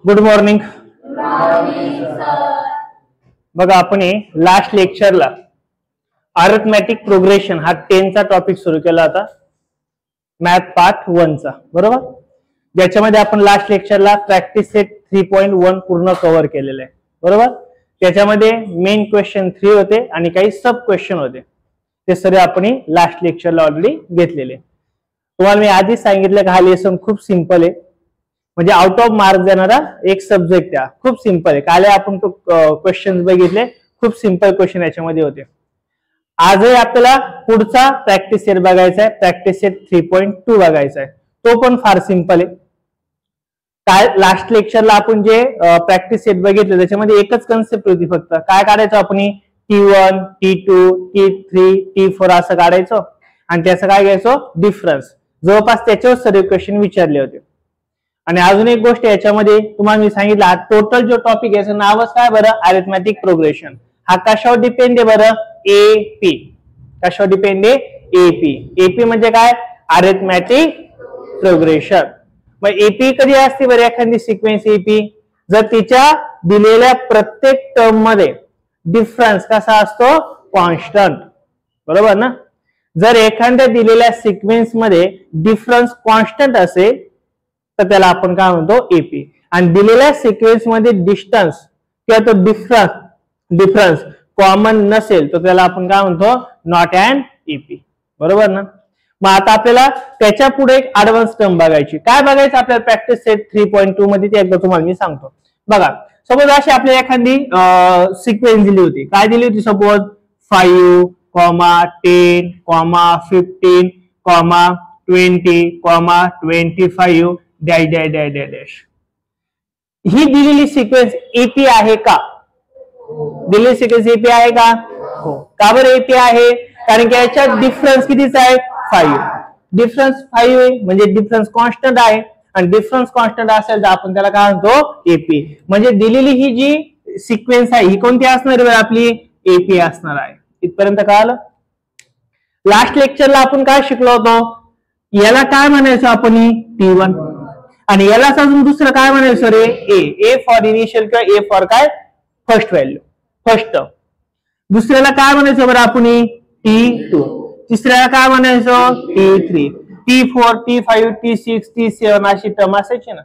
Good morning बघा आपण last लेक्चरला arithmetic progression हा 10 चा टॉपिक सुरू केला होता मॅथ पार्ट 1 चा बरोबर ज्याच्यामध्ये आपण लास्ट लेक्चरला प्रॅक्टिस सेट 3.1 पूर्ण कव्हर केलेलं आहे बरोबर त्याच्यामध्ये मेन क्वेश्चन 3 होते आणि काही सब क्वेश्चन होते ते सर्व आपण लास्ट लेक्चरला ऑलरेडी घेतलेले तुम्हाला मी आधीच सांगितलं की हा लेसन खूप सिंपल आहे म्हणजे आउट ऑफ मार्क देणारा एक सब्जेक्ट आहे खूप सिंपल आहे काल आपण तो क्वेश्चन्स बघितले खूप सिंपल क्वेश्चन याच्यामध्ये होते आजही आपल्याला पुढचा प्रॅक्टिस सेट बघायचा आहे प्रॅक्टिस सेट 3.2 बघायचा आहे तो पण फार सिंपल आहे काय लास्ट लेक्चरला आपण जे प्रॅक्टिस सेट बघितले त्याच्यामध्ये एकच कन्सेप्ट होती फक्त काय काढायचो आपण T1 T2 T3 T4 असं काढायचो आणि त्याचं काय घ्यायचो डिफरन्स जवळपास त्याच्यावर सर्व क्वेश्चन विचारले होते आणि अजून एक गोष्ट याच्यामध्ये तुम्हाला मी सांगितलं टोटल जो टॉपिक याचं नावच काय बरं अरिथमेटिक प्रोग्रेशन हा कशावर डिपेंड आहे बरं एपी कशावर डिपेंड आहे एपी एपी म्हणजे काय अरिथमेटिक प्रोग्रेशन मग एपी कधी असते बरं एखादी सिक्वेन्स एपी जर तिच्या दिलेल्या प्रत्येक टर्म मध्ये डिफरन्स कसा असतो कॉन्स्टंट बरोबर ना जर एखाद्या दिलेल्या सिक्वेन्स मध्ये डिफरन्स कॉन्स्टंट असेल तर त्याला आपण काय म्हणतो एपी आणि दिलेल्या सिक्वेन्स मध्ये डिस्टन्स किंवा तो डिफरन्स कॉमन नसेल तर त्याला आपण काय म्हणतो नॉट अँड एपी बरोबर ना मग आता आपल्याला त्याच्या पुढे एक ऍडव्हान्स टर्म बघायची काय बघायचं आपल्याला प्रॅक्टिस सेट 3.2 मध्ये ते एकदा तुम्हाला मी सांगतो बघा सपोज अशी आपल्याला एखादी सिक्वेन्स दिली होती काय दिली होती suppose 5, 10, 15, 20, 25 dash dash dash dash dash ही दिलेली सिक्वेन्स एपी आहे का दिलेली सिक्वेन्स एपी आहे का हो का बरं एपी आहे कारण की याच्यात डिफरन्स कितीचा आहे 5 डिफरन्स 5 आहे म्हणजे डिफरन्स कॉन्स्टंट आहे आणि डिफरन्स कॉन्स्टंट असेल तर आपण त्याला काय म्हणतो एपी म्हणजे दिलेली ही जी सिक्वेन्स आहे ही कोणती असणार आहे आपली एपी असणार आहे इथपर्यंत कळालं लास्ट लेक्चरला आपण काय शिकलो होतो याला काय म्हणायचो आपण T1 आणि याला अजून दुसरं काय म्हणायचं रे ए फॉर इनिशियल किंवा ए फॉर काय फर्स्ट व्हॅल्यू फर्स्ट दुसऱ्याला काय म्हणायचं बरं आपण T2 तिसऱ्याला काय म्हणायचं T3 T4 T5 T6 T7 अशी टर्म असायची ना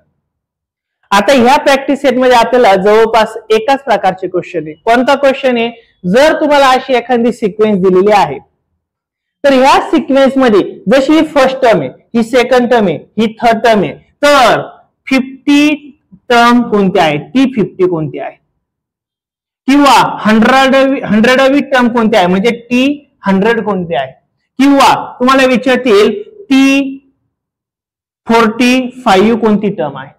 आता ह्या प्रॅक्टिस सेट मध्ये आपल्याला जवळपास एकाच प्रकारचे क्वेश्चन आहे कोणता क्वेश्चन आहे जर तुम्हाला अशी एखादी सिक्वेन्स दिलेली आहे तर ह्या सिक्वेन्स मध्ये जशी ही फर्स्ट टर्म आहे ही सेकंड टर्म आहे ही थर्ड टर्म आहे तर 50 टर्म कोणती आहे T50 कोणती आहे किंवा 100वी टर्म कोणती आहे म्हणजे T100 कोणती आहे किंवा तुम्हाला विचारतील T45 कोणती टर्म आहे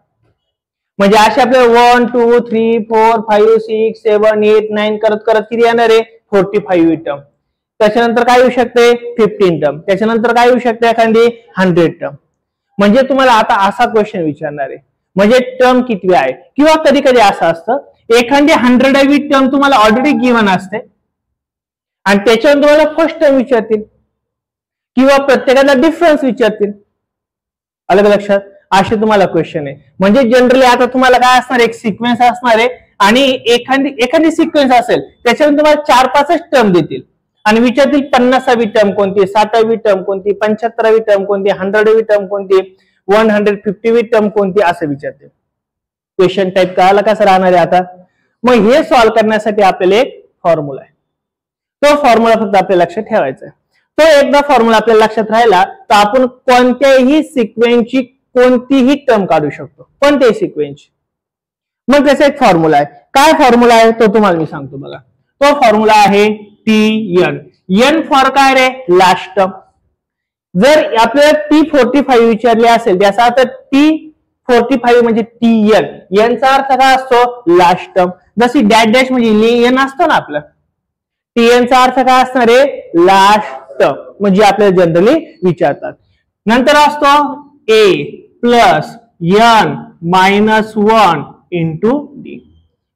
म्हणजे असे आपल्याला 1 2 3 4 5 6 7 8 9 करत करत किती येणार आहे 45 टर्म त्याच्यानंतर काय येऊ शकते 15 टर्म त्याच्यानंतर काय येऊ शकते एखादी 100 टर्म म्हणजे तुम्हाला आता असा क्वेश्चन विचारणार आहे म्हणजे टर्म किती आहे किंवा कधी कधी असं असतं एखादी 100वी टर्म तुम्हाला ऑलरेडी गिव्हन असते आणि त्याच्यावर तुम्हाला फर्स्ट टर्म विचारतील किंवा प्रत्येकाला डिफरन्स विचारतील अलग लक्षात असे तुम्हाला क्वेश्चन आहे म्हणजे जनरली आता तुम्हाला काय असणार एक सिक्वेन्स असणार आहे आणि एखादी सिक्वेन्स असेल त्याच्यावर तुम्हाला 4-5 टर्म देतील आणि विचारतील 50वी टर्म कोणती 60वी टर्म कोणती 75वी टर्म कोणती 100वी टर्म कोणती 150वी टर्म कोणती असं विचारतील क्वेश्चन टाईप कळाला कसं राहणार आहे आता मग हे सॉल्व्ह करण्यासाठी आपल्याला एक फॉर्म्युला आहे तो फॉर्म्युला फक्त आपल्या लक्षात ठेवायचा आहे तो एकदा फॉर्म्युला आपल्या लक्षात राहिला तर आपण कोणत्याही सिक्वेन्सची कोणतीही टर्म काढू शकतो कोणत्याही सिक्वेन्सची मग त्याचा एक फॉर्म्युला आहे काय फॉर्म्युला आहे तो तुम्हाला मी सांगतो बघा तो फॉर्म्युला आहे TN N फॉर काय रे लास्ट टर्म जर आपल्याला T45 विचारले असेल त्याचा अर्थ T45 म्हणजे TN यांचा अर्थ काय असतो लास्ट टर्म जशी डॅश डॅश म्हणजे N असतो ना आपलं TN चा अर्थ काय असणार आहे लास्ट टर्म म्हणजे आपल्याला जनरली विचारतात नंतर असतो A plus N minus 1 into D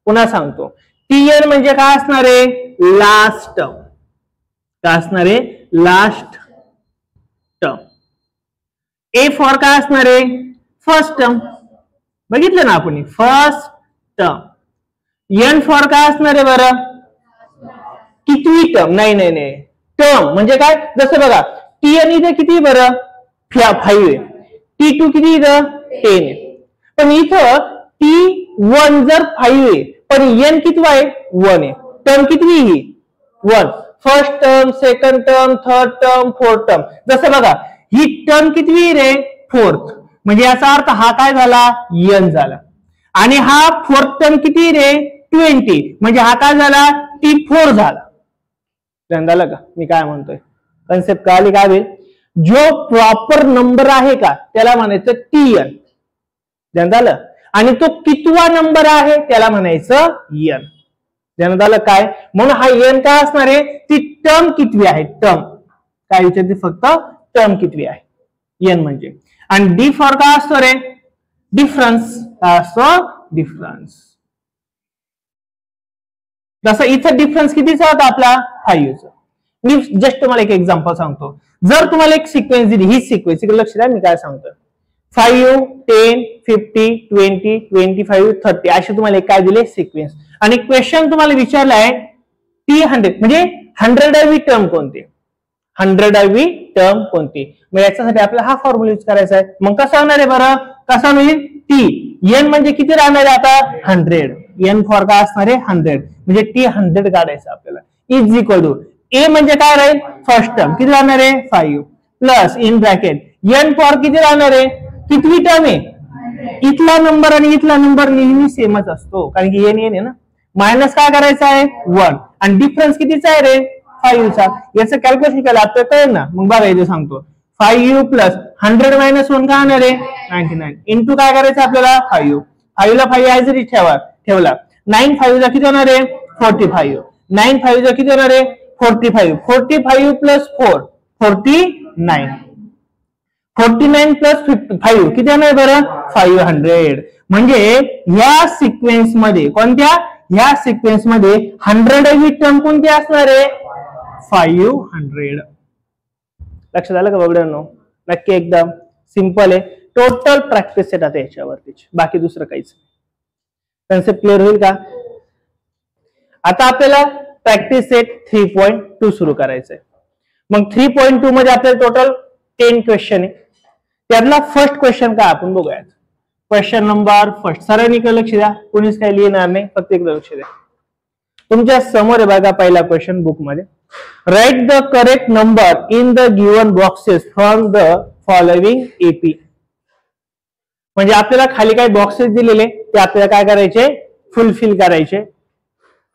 पुन्हा सांगतो TN म्हणजे काय असणार आहे लास्ट टर्म काय असणार आहे लास्ट टर्म ए फॉर काय असणार आहे फर्स्ट टर्म बघितलं ना आपण, फर्स्ट टर्म. एन फॉर काय असणार आहे बरं, कितवी टर्म, नाही नाही नाही, टर्म म्हणजे काय, जसं बघा टी एन इथं किती बरं 5 आहे, T2 किती इथं 10 आहे, पण इथं T1 जर 5 आहे पण एन किती आहे 1 आहे, टर्म किती ही 1, first term, second term, third term, fourth term. जसं बघा ही टर्म किती रे 4th, म्हणजे याचा अर्थ हा काय झाला एन झाला, आणि हा फोर्थ टर्म किती रे 20, म्हणजे हा काय झाला T4 झाला. झालं का मी काय म्हणतोय, कन्सेप्ट कळाली काय होईल, जो प्रॉपर नंबर आहे का त्याला म्हणायचं TN, झालं, आणि तो कितवा नंबर आहे त्याला म्हणायचं एन. झालं काय, म्हणून हा एन काय असणार आहे, ती टर्म कितवी आहे, टर्म काय विचारते फक्त टर्म कितवी आहे एन म्हणजे. आणि डी फॉर काय असतो रे डिफरन्स, काय असतो डिफरन्स. जसं इथं डिफरन्स कितीचा होता आपला 5चा. मी जस्ट तुम्हाला एक एक्झाम्पल सांगतो, जर तुम्हाला एक सिक्वेन्स दिली, ही सिक्वेन्स इकडे लक्ष द्या मी काय सांगतो, 5, 10, 50, 20, 25, 30 असे तुम्हाला एक काय दिले सिक्वेन्स, आणि क्वेश्चन तुम्हाला विचारलाय T100 म्हणजे 100वी टर्म कोणती, 100वी टर्म कोणती. मग याच्यासाठी आपल्याला हा फॉर्म्युला यूज करायचा आहे. मग कसा होणार आहे बरं, कसा होईल, टी एन म्हणजे किती राहणार आहे आता 100, एन फॉर काय असणार आहे 100, म्हणजे T100 काढायचं आपल्याला, इज इक्वल टू ए म्हणजे काय राहील फर्स्ट टर्म किती राहणार आहे 5 plus in bracket n for किती राहणार आहे, कितवी टर्म आहे, इथला नंबर आणि इथला नंबर नेहमी सेमच असतो कारण की एन एन आहे ना, मायनस काय करायचं आहे 1, आणि डिफरन्स कितीचा आहे रे 5चा. याचं कॅल्क्युलेशन केलं आता कळेल ना, मग बघा इथे सांगतो 5u प्लस 100 मायनस 1 काय होणार आहे 99, इंटू काय करायचं आपल्याला 5 ला 5 आहे जरी ठेवला 9 5 ला किती होणार आहे 45, 9 5 ला किती होणार आहे 45, 45 प्लस 4 49, 49 प्लस 5 किती होणार बरं 500. म्हणजे या सिक्वेन्स मध्ये, कोणत्या या सिक्वेन्स मध्ये 100वी टर्म कोणती असणार आहे 500. लक्षात आलं का बघड्यांनो, नक्की एकदम सिंपल आहे, टोटल प्रॅक्टिस सेट आता याच्यावरती, बाकी दुसरं काहीच. कन्सेप्ट क्लिअर होईल का. आता आपल्याला प्रॅक्टिस सेट 3.2 सुरू करायचंय. मग 3.2 मध्ये आपल्याला टोटल 10 क्वेश्चन आहे, त्यातला फर्स्ट क्वेश्चन काय आपण बघूयात. क्वेश्चन नंबर फर्स्ट, सरांनी लक्ष द्या, कोणीच काही लिहिणार नाही, फक्त इकडे लक्ष द्या. तुमच्या समोर आहे बघा पहिला क्वेश्चन बुक मध्ये, write the correct number in the given boxes from the following AP. म्हणजे आपल्याला खाली काही बॉक्सेस दिलेले ते आपल्याला काय करायचे फुलफिल करायचे,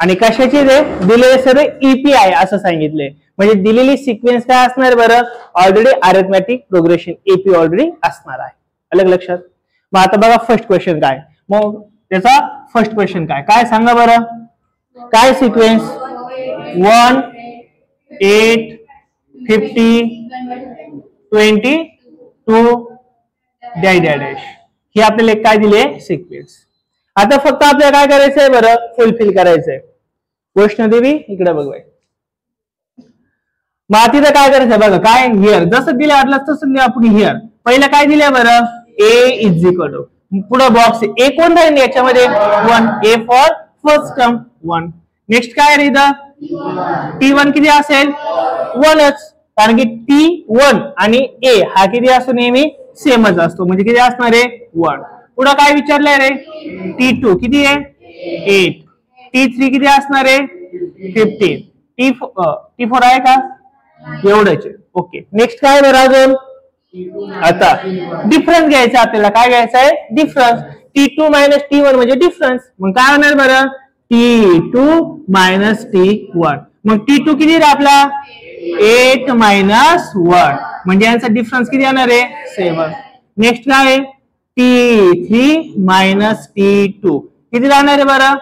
आणि कशाचे ते दिलेले सर्व EPI असं सांगितले. म्हणजे दिलेली सिक्वेन्स काय असणार बरं, already arithmetic progression AP already असणार आहे. अलग लक्षात. मग आता बघा फर्स्ट क्वेश्चन काय, मग त्याचा फर्स्ट क्वेश्चन काय काय सांगा बरं, काय सिक्वेन्स 1 8 50 20 2 डॅश ही आपल्याला काय दिली आहे सिक्वेन्स. आता फक्त आपल्याला काय करायचंय बरं, फुलफिल करायचंय. वैष्णोदेवी इकडे बघूया. मग तिथं काय करायचं बघा, काय हिअर जसं दिलं वाटलं तसं दिलं आपण हिअर. पहिलं काय दिलंय बरं, ए इज इक्वल टू, पुढे बॉक्स ए कोण राहील याच्यामध्ये 1, A for first term 1. Next काय आहे इथं T1 किती असेल 1च, कारण की T1 आणि ए हा किती असतो नेहमी सेमच असतो, म्हणजे किती असणार आहे 1. पुढे काय विचारलंय रे T2 किती आहे 8, T3 किती असणार आहे 15, T4 आहे का एवढंच. ओके नेक्स्ट काय बरं अजून, आता डिफरन्स घ्यायचा आपल्याला, काय घ्यायचा आहे डिफरन्स. T2 मायनस T1 म्हणजे डिफरन्स, मग काय होणार बरं T2 मायनस T1. मग T2 किती रे आपला 8 मायनस 1, म्हणजे यांचा डिफरन्स किती येणार आहे 7. नेक्स्ट काय आहे T3 मायनस T2 किती राहणार आहे बरं,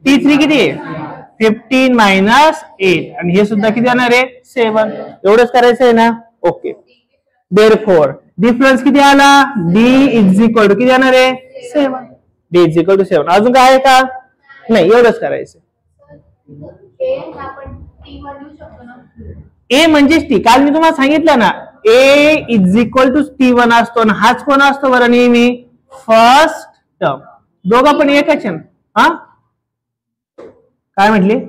T3 किती आहे 15 मायनस 8, आणि हे सुद्धा किती येणार आहे 7. एवढंच करायचं आहे ना. ओके देअरफॉर डिफरन्स किती आला, D इज इक्वल टू किती येणार आहे 7, D इज इक्वल टू 7. अजून काय आहे का नाही, एवढंच करायचं. ए म्हणजेच टी, काल मी तुम्हाला सांगितलं ना ए इज इक्वल टू T1 असतो, आणि हाच कोण असतो बरं नेहमी फर्स्ट टर्म, दोघं पण एकच आहे. हा काय म्हटली,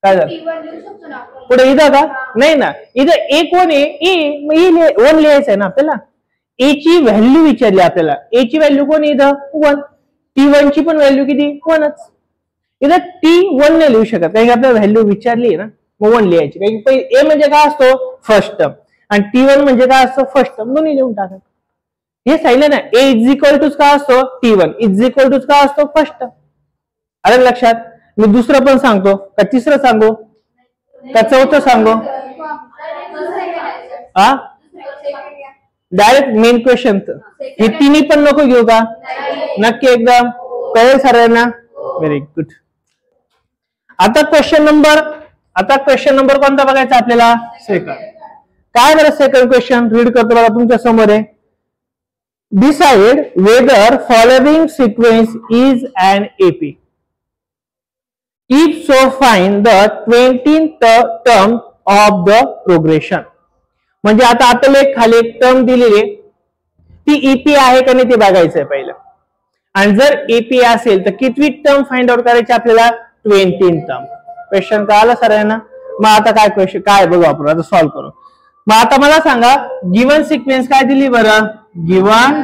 काय झालं पुढे इथं का नाही ना, इथं एक वन आहे, ए वन लिहायचं आहे ना आपल्याला. ए ची व्हॅल्यू विचारली आपल्याला, ए ची व्हॅल्यू कोण इथं वन, T1 ची पण व्हॅल्यू किती वनच. इथं T1 नाही लिहू शकत कारण की आपल्याला व्हॅल्यू विचारली ना, मग वन लिहायची. कारण ए म्हणजे काय असतो फर्स्ट टर्म आणि T1 म्हणजे काय असतो फर्स्ट टर्म, दोन्ही लिहून टाका. हे सांगितलं ना, ए इज इक्वल टू काय असतो T1 इज इक्वल टू काय असतो फर्स्ट टर्म. आलं लक्षात. मी दुसरं पण सांगतो का, तिसरं सांगू का, चौथं सांगू, हा डायरेक्ट मेन क्वेश्चन. हे तिन्ही पण नको घेऊ का, नक्की एकदम कळेल सरांना. Very good. आता क्वेश्चन नंबर कोणता बघायचा आपल्याला, सेकंड. काय बरं सेकंड क्वेश्चन रीड करतो बघा तुमच्या समोर आहे. Decide whether following sequence is an AP. If so, find the 20th term of the progression. म्हणजे आता आपल्याला एक खाली एक टर्म दिलेली, ती ईपी आहे का नाही ते बघायचंय पहिलं. आणि जर ईपी असेल तर कितवी टर्म फाइंड आउट करायची आपल्याला, 20th टर्म. क्वेश्चन कळालं सरांना. मग आता काय क्वेश्चन काय बघू आपण, आता सॉल्व्ह करू. मग आता मला सांगा गिवन सिक्वेन्स काय दिली बरं, गिवन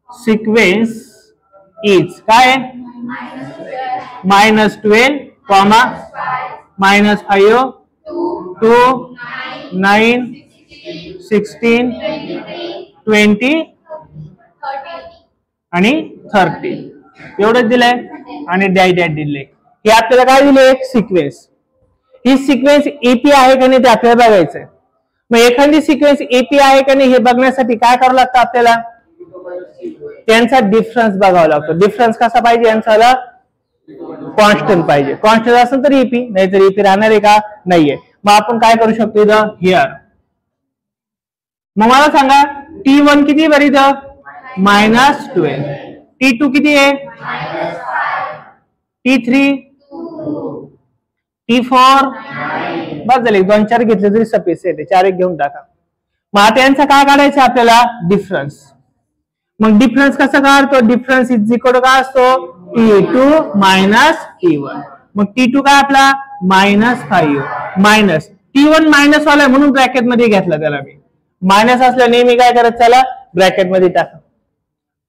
सिक्वेन्स इज काय -12, -5, 2, 9, 16, 20 आणि 30 एवढंच दिलंय आणि डॅट दिले. हे आपल्याला काय दिले, एक सिक्वेन्स. ही सिक्वेन्स एपी आहे का नाही ते आपल्याला बघायचंय. मग एखादी सिक्वेन्स एपी आहे का नाही हे बघण्यासाठी काय करावं लागतं आपल्याला, त्यांचा डिफरन्स बघावा लागतो. डिफरन्स कसा पाहिजे, यांचा कॉन्स्टंट पाहिजे. कॉन्स्टंट असेल तर ईपी, नाही तर ईपी राहणार आहे का नाहीये. मग आपण काय करू शकतो इथं हिअर. मग मला सांगा T1 किती बरं इथं -12, T2 किती आहे T3, T4 बस झाले. 2-4 घेतले तरी सफिशियंट आहे, 4 एक घेऊन टाका. मग आता यांचा काय काढायचं आपल्याला, डिफरन्स. मग डिफरन्स कसा काढतो, डिफरन्स इज इक्वल टू काय असतो T2 मायनस T1. मग T2 काय आपला -5 मायनस T1 मायनस वाला म्हणून ब्रॅकेट मध्ये घेतला त्याला मी. मायनस असल्या नेहमी काय करत चला ब्रॅकेट मध्ये टाका.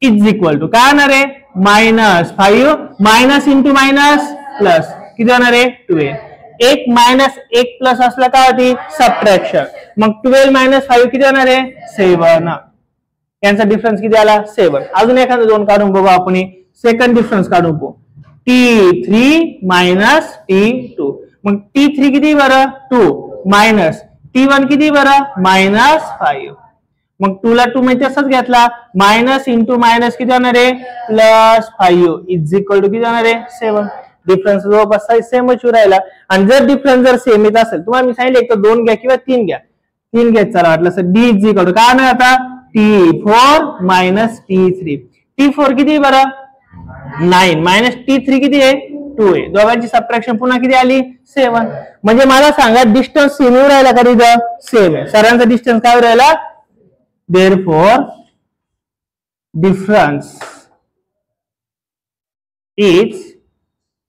इज इक्वल टू काय होणार आहे, -5 मायनस इंटू मायनस प्लस किती होणार आहे 12. एक मायनस एक प्लस असला काय होती सबट्रॅक्शन. मग 12 मायनस 5 किती होणार आहे 7. यांचा डिफरन्स किती आला 7. अजून एखादा 2 काढून बघू आपण. सेकंड डिफरन्स काढून बघू. T3 minus T2. मग T3 किती बरं 2 मायनस T1 किती बरं -5. मग 2 ला 2 मध्ये तसंच घेतला मायनस इंटू मायनस किती होणार आहे +5 इज इक्वल टू किती होणार आहे 7. डिफरन्स जवळपास सेमच राहिला. आणि जर डिफरन्स जर सेम येत असेल तुम्हाला मी सांगितलं एक तर 2 घ्या किंवा 3 घ्या. 3 घ्यायचं चला वाटलं sir D is equal to काय नाही आता T4 मायनस T3. T4 किती बरं 9 मायनस T3 किती आहे 2 आहे. दोघांची सबट्रॅक्शन पुन्हा किती आली 7. म्हणजे मला सांगा डिस्टन्स सेम राहिला का इथं सेम आहे. सरांचा डिस्टन्स काय राहिला therefore difference is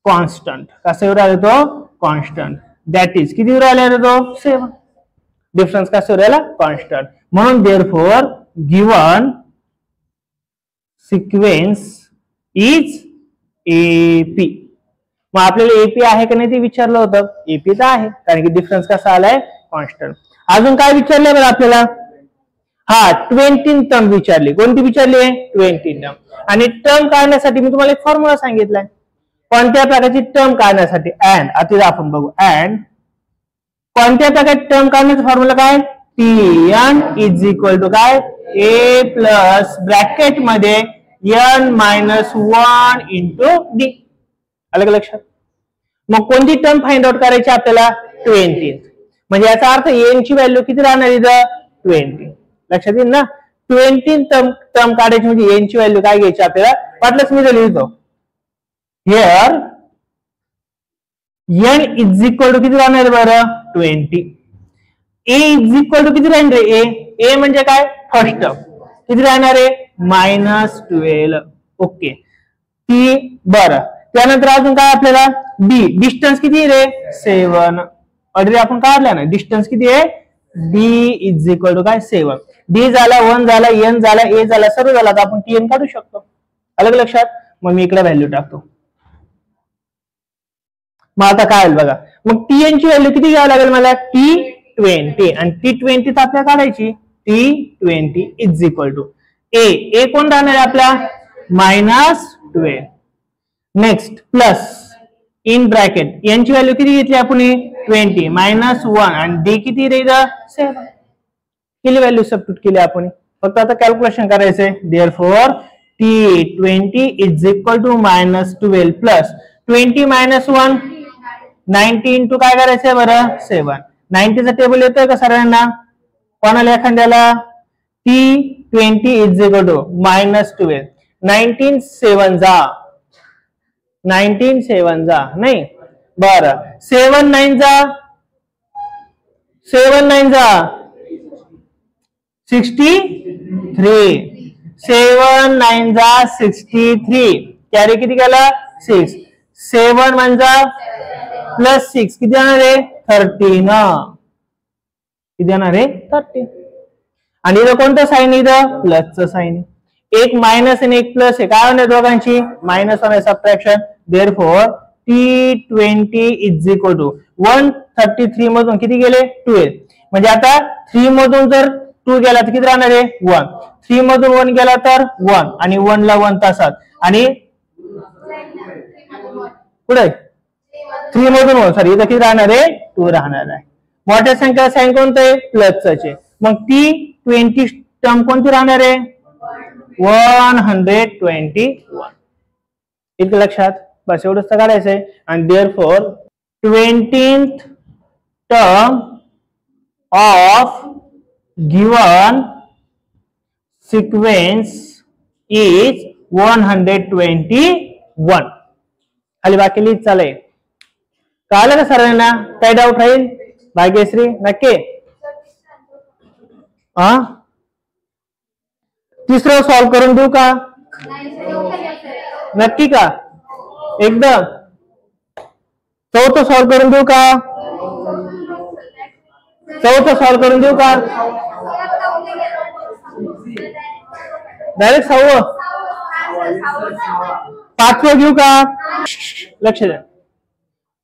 constant. कसं राहिला तो कॉन्स्टंट. दॅट इज किती राहिला तो 7. डिफरन्स कसं राहिला कॉन्स्टंट. म्हणून therefore given sequence is AP. मग आपल्याला एपी आहे का नाही ते विचारलं होतं. एपी तर आहे कारण की डिफरन्स कसा आलाय कॉन्स्टंट. अजून काय विचारलंय बरं आपल्याला हा 20 टर्म विचारली. कोणती विचारली आहे 20 टर्म. आणि टर्म काढण्यासाठी मी तुम्हाला एक फॉर्म्युला सांगितलाय. कोणत्या प्रकारची टर्म काढण्यासाठी अँड. आता आपण बघू अँड कोणत्या प्रकारची टर्म काढण्याचा फॉर्म्युला काय Tn इज इक्वल टू काय A प्लस ब्रॅकेट मध्ये n-1 इंटू D. अलग लक्षात. मग कोणती टर्म फाइंड आउट करायची आपल्याला 20. म्हणजे याचा अर्थ n ची व्हॅल्यू किती राहणार इथं 20. लक्षात येईल ना. 20 टर्म काढायची म्हणजे n ची व्हॅल्यू काय घ्यायची आपल्याला वाटलंच मी लिहितो here n is equal to किती राहणार बरं 20. A इज इक्वल टू किती राहणार A. A म्हणजे काय फर्स्ट टर्म किती राहणार आहे -12. ओके ती बरं. त्यानंतर अजून काय आपल्याला डी डिस्टन्स किती रे 7. ऑलरेडी आपण काढला ना डिस्टन्स किती आहे डी इज इक्वल टू काय 7. डी झाला 1 झाला एन झाला ए झाला सर्व झाला तर आपण टीएन काढू शकतो. अलग लक्षात. मग मी इकडे व्हॅल्यू टाकतो. मग आता काय होईल बघा. मग टीएन ची व्हॅल्यू किती घ्यावी लागेल मला T20 आणि T20 तर आपल्याला काढायची T20 इज इक्वल टू ए कोण राहणार आहे आपला -12. नेक्स्ट प्लस इन ब्रॅकेट यांची व्हॅल्यू किती घेतली आपण 20 -1 आणि डी किती राहील 7 केली व्हॅल्यू सबस्टिट्यूट केली आपण. फक्त आता कॅल्क्युलेशन करायचंय. Therefore T20 is equal to -12 plus 20 -1 90 into काय करायचंय बरं 7. 90चा टेबल येतोय का सगळ्यांना कोणाला एखाद्याला T20 इज इक्वल टू -12 19 7 जा 19 7 जा नाही बरं 7 9 जा 63 7 9 जा 63 कॅरी किती केला 6 7 म्हणजे प्लस 6 किती येणार आहे 13 किती येणार आहे 30. आणि इथं कोणतं साईन इथं प्लसचं साईन. एक मायनस आणि एक प्लस आहे काय होणार दोघांची मायनस होणार subtraction. Therefore T20 is equal to 133 मधून किती गेले 12 म्हणजे आता 3 मधून जर 2 गेला तर किती राहणार आहे 1. 3 मधून 1 गेला तर 1 आणि 1 ला 1 तासात आणि पुढे 3 मधून 1 सॉरी इथं किती राहणार आहे 2 राहणार आहे. मोठ्या संख्या साईन कोणतं आहे प्लसचं आहे. मग T20 टर्म कोणती राहणार आहे 121. इतकं लक्षात बस एवढंच तर काढायचंय. आणि therefore 20th term of given sequence is 121. खाली बाकी लिहित चालेल. कळलं का सर्वांना काय डाऊट राहील भाग्यश्री नक्की तिसरं सॉल्व करून देऊ का नक्की का एकदम. चौथं सॉल्व करून देऊ का सॉल्व करून देऊ का डायरेक्ट 6वं 5वं घेऊ का. लक्ष द्या.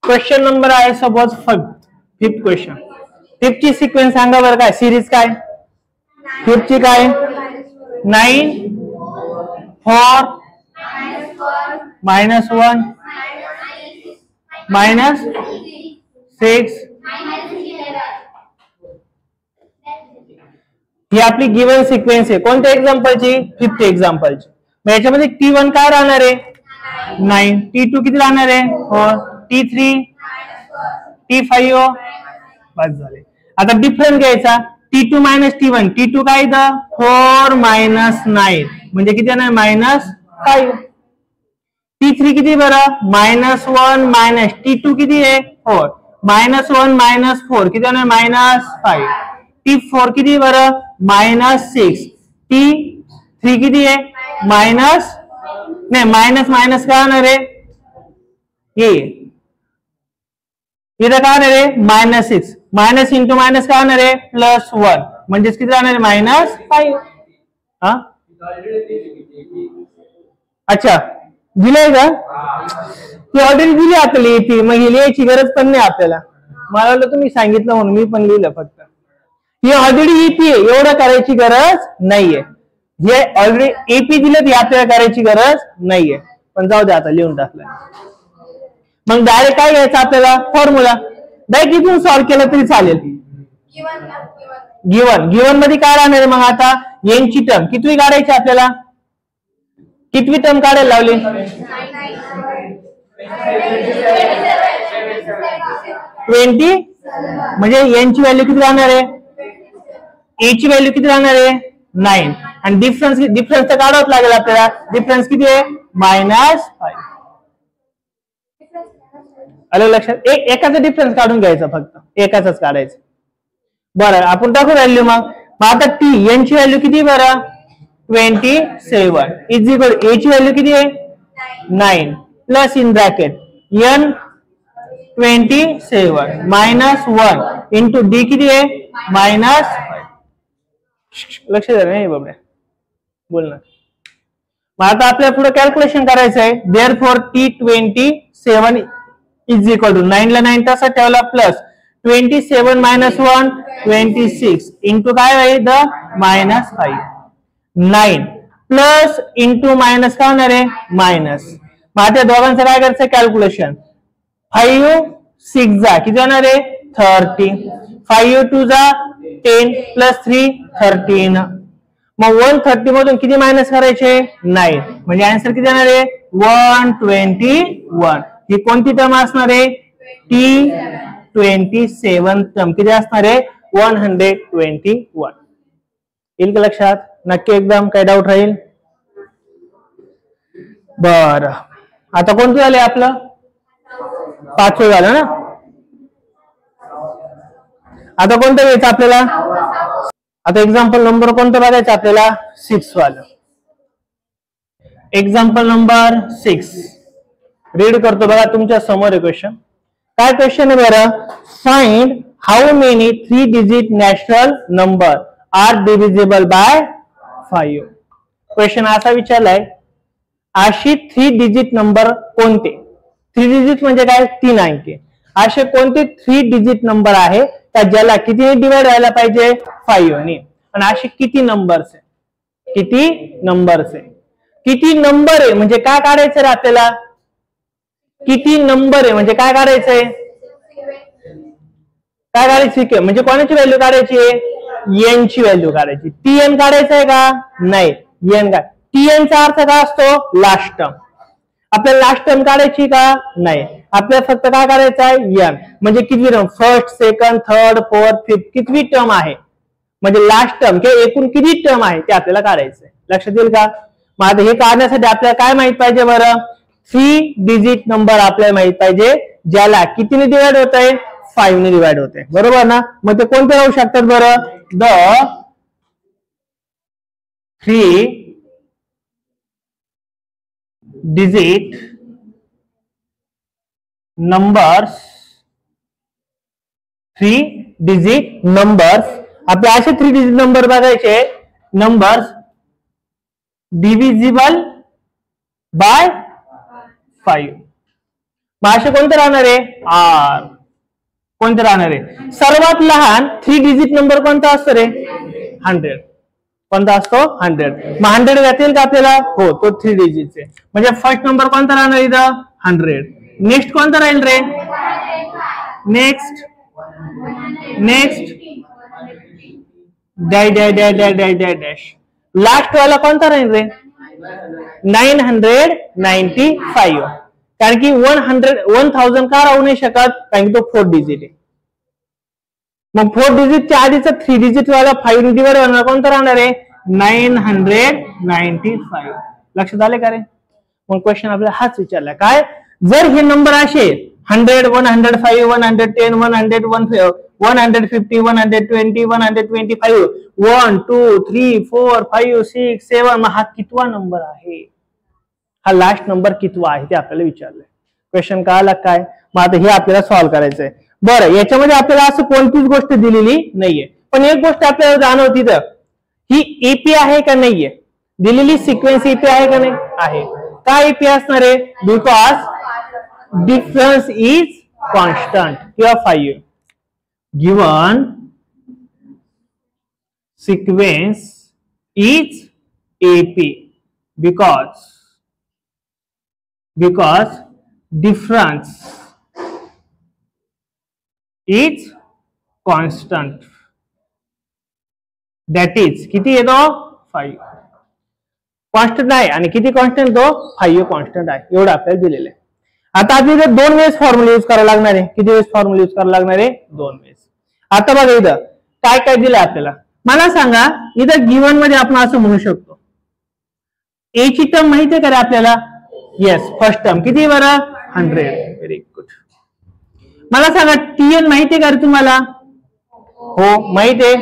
क्वेश्चन नंबर आहे सपोज 5th क्वेश्चन. 5th ची सिक्वेन्स सांगा बरं काय सिरीज काय 5th ची काय 9 4 -1 -6 ही आपली गिवन सिक्वेन्स आहे कोणत्या एक्झाम्पलची 5th एक्झाम्पलची. मग याच्यामध्ये T1 काय राहणार आहे 9 T2 किती राहणार आहे 4 T3 T5 बस झाले. आता डिफरन्स घ्यायचा T2 - T1 T2 काय 4 - 9 म्हणजे किती येणार -5. T3 किती बरं -1 T2 किती आहे 4 -1 -4 किती येणार -5. T4 किती बरं -6 T3 किती आहे नाही मायनस काय होणार आहे हे इथं काय होणार आहे -6 मायनस इंटू मायनस काय होणार आहे +1 म्हणजेच किती राहणार आहे -5. अच्छा दिलंय का ती ऑलरेडी दिली आपल्याला येते मग ही लिहायची गरज पण नाही आपल्याला. मला तुम्ही सांगितलं म्हणून मी पण लिहिलं फक्त. ही ऑलरेडी येते एवढं करायची गरज नाहीये. हे ऑलरेडी एपी दिलं ती आपल्याला करायची गरज नाहीये पण जाऊ दे आता लिहून टाकलं. मग डायरेक्ट काय घ्यायचं आपल्याला फॉर्म्युला डायरेक्ट इथून सॉल्व्ह केलं तरी चालेल. गिवन मध्ये काय राहणार आहे मग आता यांची टर्म कितवी काढायची आपल्याला कितवी टर्म काढायला लावली 20 म्हणजे यांची व्हॅल्यू किती राहणार आहे ए ची व्हॅल्यू किती राहणार आहे 9 आणि डिफरन्स तर काढावंच लागेल आपल्याला. डिफरन्स किती आहे -5. आलं लक्षात. एकाचा डिफरन्स काढून घ्यायचा फक्त एकाचाच काढायचं. बरं आपण टाकू व्हॅल्यू मग आता टी यांची व्हॅल्यू किती बरं 27 इज इक्वल ए ची व्हॅल्यू किती आहे 9 plus in bracket n 27 minus 1 into D किती आहे मायनस लक्ष द्या नाही बाबड्या बोल ना मग आता आपल्याला पुढे कॅल्क्युलेशन करायचं आहे therefore T27 is equal to 9 ला 9 तसा ठेवला प्लस 27 मायनस 1 26 इंटू काय आहे the minus 5 9 plus into minus काय होणार आहे मायनस मग आता दोघांचं काय करायचं कॅल्क्युलेशन 5 6 जा किती होणार आहे 30 5 2 जा 10 प्लस 3 13 मग 130 मधून किती मायनस करायचे 9 म्हणजे आन्सर किती येणार आहे 121 ही कोणती टर्म असणार आहे T27 टर्म किती असणार आहे 121 येईल का लक्षात नक्की एकदम काय डाऊट राहील बर आता कोणतं झालंय आपलं 5वं झालं ना आता कोणतं घ्यायचं आपल्याला आता एक्झाम्पल नंबर कोणतं बघायचं आपल्याला 6 वाला एक्झाम्पल नंबर 6 रीड करतो बघा तुमच्या समोर आहे क्वेश्चन काय क्वेश्चन आहे बरं find how many 3 digit natural number are divisible by 5 question असा विचारलाय अशी 3 डिजिट नंबर कोणते 3 डिजिट म्हणजे काय 3 अंकी असे कोणते 3 डिजिट नंबर आहे त्या ज्याला किती डिवाइड व्हायला पाहिजे 5 ने आणि असे किती नंबर्स आहे किती नंबर्स आहे किती नंबर आहे म्हणजे काय काढायचं रे आपल्याला किती नंबर आहे म्हणजे काय काढायचंय काय काढायची म्हणजे कोणाची व्हॅल्यू काढायची आहे एन ची व्हॅल्यू काढायची टी एन काढायचं आहे का नाही एन का टी एन चा अर्थ काय असतो लास्ट टर्म आपल्याला लास्ट टर्म काढायची का नाही आपल्याला फक्त काय करायचं आहे एन म्हणजे किती term first second third fourth fifth कितवी टर्म आहे म्हणजे लास्ट टर्म किंवा एकूण किती टर्म आहे ते आपल्याला काढायचंय लक्षात येईल का मग आता हे काढण्यासाठी आपल्याला काय माहित पाहिजे बरं 3 डिजिट नंबर आपल्याला माहित पाहिजे ज्याला कितीने डिवाइड होत आहे 5 ने डिवाइड होते बरोबर ना मग ते कोणते राहू शकतात बरं the 3 digit numbers 3 digit numbers आपले असे 3 डिजिट नंबर बघायचे नंबर्स डिव्हिजिबल बाय 5 मग असे कोणते राहणार आहे आर कोणते राहणार आहे सर्वात लहान 3 डिजिट नंबर कोणता असतो रे 100 कोणता असतो 100 मग 100 घेतील का आपल्याला हो तो 3 डिजिट आहे म्हणजे फर्स्ट नंबर कोणता राहणार इथं 100 नेक्स्ट कोणता राहील रे नेक्स्ट डॅश लास्ट वाला कोणता राहील रे 995 कारण की 1000 का राहू नाही शकत कारण की तो 4 डिजिट आहे मग 4 डिजिटच्या आधीचा 3 डिजिट वाला 5 ने डिवाइड होणार कोणता राहणार आहे 995 लक्षात आले का रे मग क्वेश्चन आपल्याला हाच विचारला काय जर हे नंबर असे 100 105 110 100 150 120 125 1 2 3 4 5 6 7 मग हा कितवा नंबर आहे हा लास्ट नंबर कितवा आहे ते आपल्याला विचारलंय क्वेश्चन कळाला काय मग आता हे आपल्याला सॉल्व्ह करायचंय बरं याच्यामध्ये आपल्याला असं कोणतीच गोष्ट दिलेली नाहीये पण एक गोष्ट आपल्याला जाणवती तर ही एपी आहे का नाहीये दिलेली सिक्वेन्स एपी आहे का नाही आहे का एपी असणार आहे बिकॉज डिफरन्स इज कॉन्स्टंट किंवा 5 given sequence is AP because difference is constant that is किती येतो 5 कॉन्स्टंट आहे आणि किती कॉन्स्टंट तो 5 कॉन्स्टंट आहे एवढं आपल्याला दिलेलं आहे आता आपल्याला 2 वेळेस फॉर्म्युला यूज करायला लागणार आहे किती वेळेस फॉर्म्युला यूज करायला लागणार आहे 2 वेळेस आता बघा इथं काय काय दिलं आपल्याला मला सांगा इथं गिवन मध्ये आपण असं म्हणू शकतो ए ची टर्म माहिती आहे का रे आपल्याला येस फर्स्ट टर्म किती बरं 100 व्हेरी गुड मला सांगा टीएन माहिती आहे का रे तुम्हाला हो माहिती आहे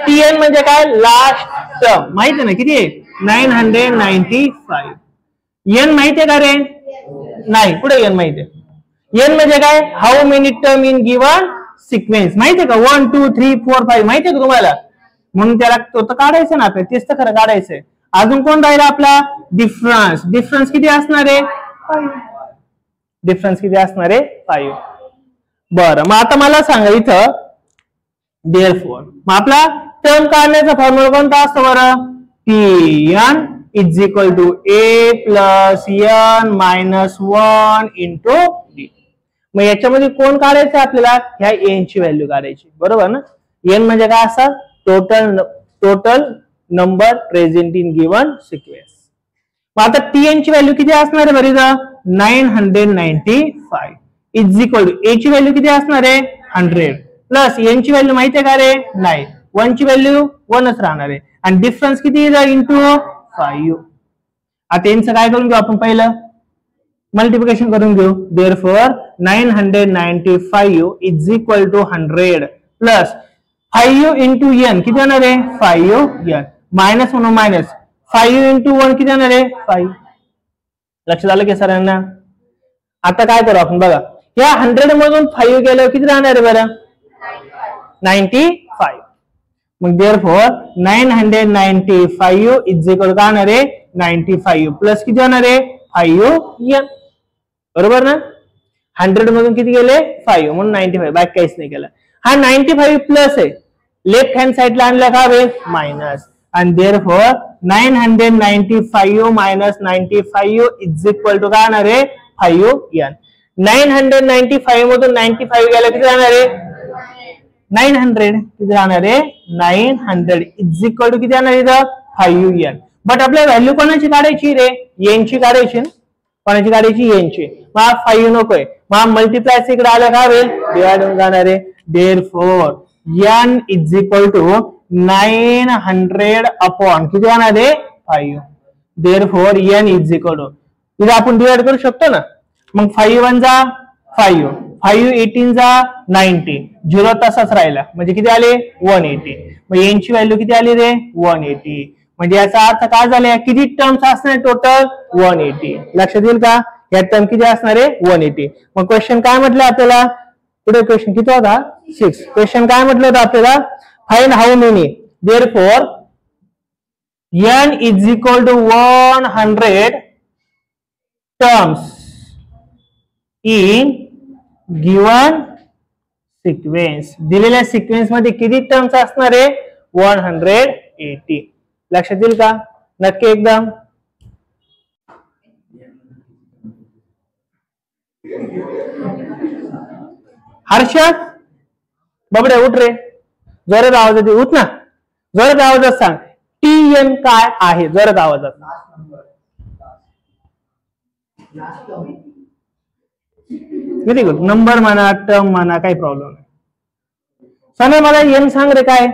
टीएन म्हणजे काय लास्ट टर्म माहिती आहे ना किती आहे 995. एन माहितीये का रे? नाही. पुढे एन माहितीये. एन म्हणजे काय? How many term in given sequence. माहितीये का? 1 2 3 4 5 माहितीये का तुम्हाला? म्हणून त्याला तो तर काढायचं ना आपल्याला. तेच तर खरं काढायचंय. अजून कोण राहिला आपला? डिफरन्स. डिफरन्स किती असणार आहे? 5. डिफरन्स किती असणार आहे? 5. बरं, मग आता मला सांगा इथं देअरफॉर. मग आपला टर्म काढण्याचा फॉर्म्युला कोणता असतो बरं? Tn is equal to a plus n minus 1 into d. मग याच्यामध्ये कोण काढायचं आपल्याला? ह्या एन ची व्हॅल्यू काढायची, बरोबर ना? एन म्हणजे काय असं? Total number present in given sequence. मग आता टीएन ची व्हॅल्यू किती असणार आहे बरं? 995 इज इक्वल टू ए ची व्हॅल्यू किती असणार आहे? 100 प्लस एन ची व्हॅल्यू माहिती आहे का रे? नाही. 1 ची व्हॅल्यू 1च राहणार आहे आणि डिफरन्स किती इंटू 5. आता यांचं काय करून घेऊ आपण? पहिलं मल्टिप्लिकेशन करून घेऊ. Therefore 995 is equal to 100 plus 5 into n किती होणार आहे? 5 एन मायनस म्हणून मायनस 5 इंटू 1 किती होणार आहे? 5. लक्षात आलं की सरांना? आता काय करू आपण बघा. या 100 मधून 5 गेल्यावर किती राहणार आहे बरं? 95. मग देअरफॉर 995 इज इक्वल काय होणार आहे? 95 प्लस किती होणार आहे? 5 एन. बरोबर ना? 100 मधून किती गेले? 5 म्हणून 95. बाकी काहीच नाही केलं. हा 95 प्लस आहे. लेफ्ट हँड साइडला आणला का वे? मायनस. आणि therefore 995 minus 95 is equal to काय होणार आहे? 5 एन. 995 मधून 95 गेला किती राहणार आहे? 900. किती राहणार आहे? 900 इज इक्वल टू किती राहणार आहे? 5 एन. बट आपल्याला व्हॅल्यू कोणाची काढायची रे? एन ची काढायची. कोणाची काढायची? एन ची. मग 5 नकोय. मग मल्टिप्लाय इकडे आलं का होईल? डिवाइड होऊन जाणार आहे. Therefore n is equal to 900 upon किती होणार आहे? 5. Therefore n is equal to इथे आपण डिवाइड करू शकतो ना. मग 5 1 जा 5, 5 18 जा 90, 0 तसाच राहिला म्हणजे किती आले? 180. मग एन ची व्हॅल्यू किती आली रे? 180. म्हणजे याचा अर्थ काय झाला? किती टर्म्स असणार टोटल? 180. लक्षात येईल का? या टर्म किती असणार आहे? 180. मग क्वेश्चन काय म्हटलं आपल्याला? पुढे क्वेश्चन किती होता? 6. क्वेश्चन काय म्हटलं होतं आपल्याला? Find how many. Therefore n is equal to 100 terms in given sequence. दिलेल्या सिक्वेन्स मध्ये किती टर्म्स असणार आहे? 180. लक्षात येईल का? नक्की एकदम. हर्षद बबडे उठ रे. जोरात आवाजात उठ ना. जोरात आवाजात सांग टीएन काय आहे? जोरात आवाजात. Very good. नंबर म्हणा, टर्म म्हणा, काही प्रॉब्लेम नाही. सने मला एन सांग रे काय?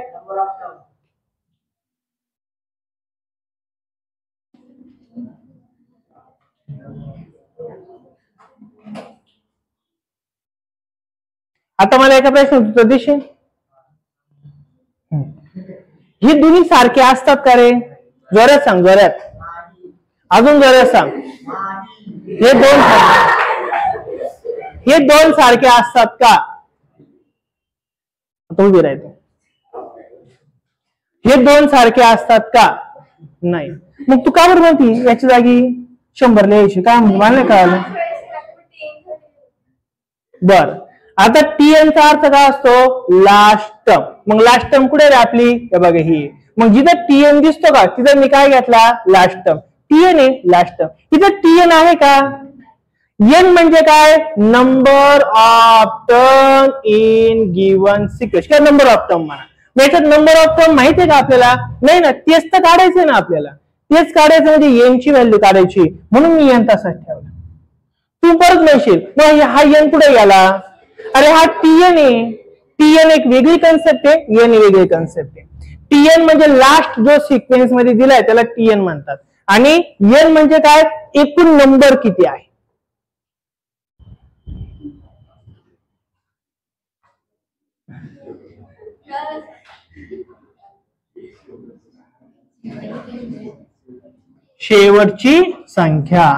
आता मला एका प्रश्न उत्तर देशील? हे दोन्ही सारखे असतात का रे? जोरात सांग. जोरात. अजून जोरात सांग. हे दोन सारखे असतात का? उभी राहतो. हे दोन सारखे असतात का? नाही. मग तू का बरं म्हणती याची जागी 100 लिहायची? काय म्हणजे मला नाही कळालं. बर. आता टीएन चा अर्थ काय असतो? Last term. मग लास्ट टर्म कुठे रे आपली? हे बघा ही. मग जिथं टीएन दिसतो का तिथं मी काय घेतला? Last term. टीएन आहे लास्ट टर्म. इथं टीएन आहे का? एन म्हणजे काय? Number of term in given sequence किंवा नंबर ऑफ टर्म म्हणा. याच्यात नंबर ऑफ टर्म माहिती आहे का आपल्याला? नाही ना. तेच तर काढायचं ना आपल्याला. तेच काढायचं म्हणजे एन ची व्हॅल्यू काढायची. म्हणून मी एन तसाच ठेवला. तू परत म्हणशील मग हा एन कुठे गेला? अरे हा टीएन आहे. टीएन एक वेगळी कन्सेप्ट आहे, एन वेगळी कन्सेप्ट आहे. टीएन म्हणजे लास्ट जो सिक्वेन्स मध्ये दिलाय त्याला टीएन म्हणतात. आणि एन म्हणजे काय? एकूण नंबर किती आहे. शेवटची संख्या.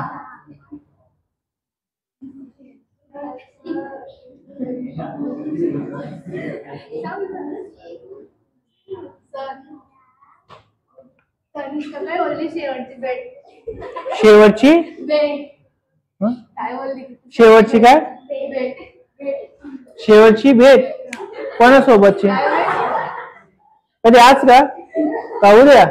शेवटची शेवटची काय शेवटची भेट कोणासोबतची कधी आज का उद्या